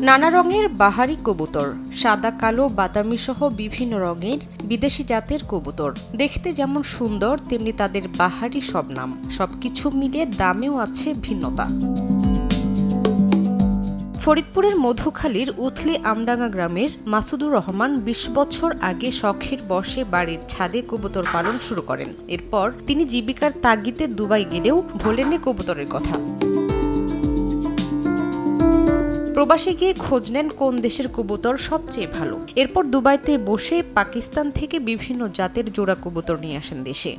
নানা রঙের বাহারি কবুতর, সাদা, কালো, বাদামি সহ বিভিন্ন রঙের বিদেশি জাতের কবুতর। দেখতে যেমন সুন্দর তেমনি তাদের বাহারি সব নাম। সবকিছু মিলিয়ে দামেও আছে ভিন্নতা। ফরিদপুরের মধুখালীর উথলি আমডাঙ্গা গ্রামের মাসুদুর রহমান ২০ বছর আগে শখের বশে বাড়ির ছাদে কবুতর পালন শুরু করেন। এরপর তিনি জীবিকার তাগিদে দুবাই গেলেও ভোলেননি কবুতরের কথা। প্রবাসে গিয়ে খোঁজ নেন কোন দেশের কবুতর সবচেয়ে ভালো। এরপর দুবাইতে বসে পাকিস্তান থেকে বিভিন্ন জাতের জোড়া কবুতর নিয়ে আসেন দেশে।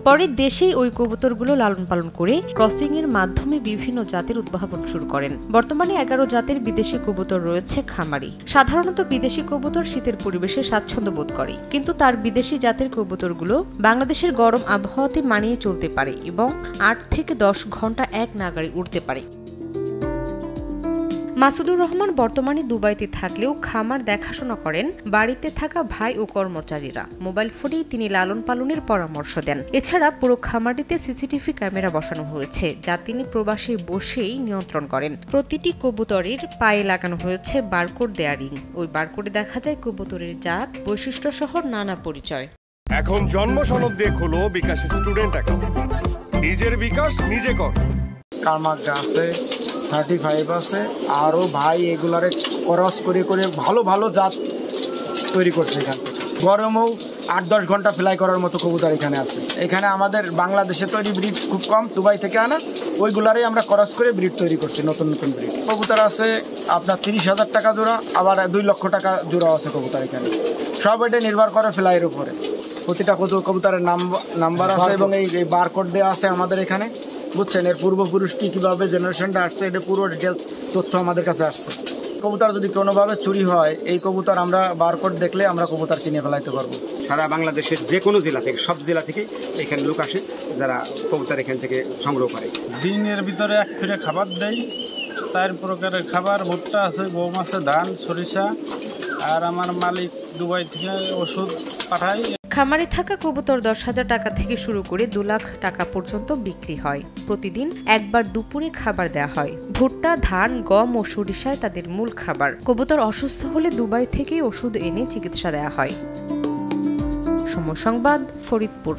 পরে দেশেই ওই কবুতরগুলো লালন পালন করে ক্রসিং এর মাধ্যমে বিভিন্ন জাতের উদ্ভাবন শুরু করেন। বর্তমানে ১১ জাতের বিদেশি কবুতর রয়েছে খামারি। সাধারণত বিদেশি কবুতর শীতের পরিবেশে স্বাচ্ছন্দ্য বোধ করে, কিন্তু তার বিদেশি জাতের কবুতরগুলো বাংলাদেশের গরম আবহাওয়াতে মানিয়ে চলতে পারে এবং ৮ থেকে ১০ ঘন্টা এক নাগাড়ে উড়তে পারে। মাসুদুর রহমান বর্তমানে দুবাইতে থাকলেও খামার দেখাশোনা করেন বাড়িতে থাকা ভাই ও কর্মচারীরা। মোবাইল ফোনেই তিনি লালন পালনের পরামর্শ দেন। এছাড়া পুরো খামারটিতে সিসিটিভি ক্যামেরা বসানো হয়েছে, যা তিনি প্রবাসে বসেই নিয়ন্ত্রণ করেন। প্রতিটি কবুতরের পায়ে লাগানো হয়েছে বারকোড দেয়া রিং। ওই বারকোডে দেখা যায় কবুতরের জাত, বৈশিষ্ট্য সহ নানা পরিচয়। এখন জন্ম সনদ দিয়ে খোলো বিকাশ স্টুডেন্ট অ্যাকাউন্ট। নিজের বিকাশ নিজে কর। কারমার্ক আছে, 35 আছে, আরও ভাই এগুলারে ক্রস করে করে ভালো ভালো জাত তৈরি করছে। এখান থেকে গরমেও ৮-১০ ঘন্টা ফ্লাই করার মতো কবুতর এখানে আছে। এখানে আমাদের বাংলাদেশে তৈরি ব্রিড খুব কম, দুবাই থেকে আনা ওইগুলারে আমরা ক্রস করে ব্রিড তৈরি করছি, নতুন নতুন ব্রিড। কবুতর আছে আপনার ৩০,০০০ টাকা জোড়া, আবার ২ লক্ষ টাকা জোড়া আছে কবুতর এখানে। সব এটা নির্ভর করে ফ্লাইয়ের উপরে। প্রতিটা কবুতরের নাম্বার আছে এবং এই বারকোড দেওয়া আছে আমাদের এখানে, বুঝছেন। এর পূর্বপুরুষ কীভাবে জেনারেশনটা আসছে, এটা পুরো ডিটেলস তথ্য আমাদের কাছে আসছে। কবুতর যদি কোনোভাবে চুরি হয়, এই কবুতর আমরা বারকোড দেখলে আমরা কবুতর চিনে ফেলাইতে পারবো। সারা বাংলাদেশের যে কোনো জেলা থেকে, সব জেলা থেকে এখানে লোক আসে যারা কবুতর এখান থেকে সংগ্রহ করে। দিনের ভিতরে ১ ফিরে খাবার দেয়, ৪ প্রকারের খাবার। ভুট্টা আছে, গম আছে, ধান, সরিষা। আর আমার মালিক দুবাই থেকে ওষুধ পাঠায়। খামারে থাকা কবুতর ১০,০০০ টাকা থেকে শুরু করে ২ লাখ টাকা পর্যন্ত বিক্রি হয়। প্রতিদিন একবার দুপুরে খাবার দেওয়া হয়। ভুট্টা, ধান, গম ও সরিষায় তাদের মূল খাবার। কবুতর অসুস্থ হলে দুবাই থেকে ওষুধ এনে চিকিৎসা দেওয়া হয়। সময় সংবাদ, ফরিদপুর।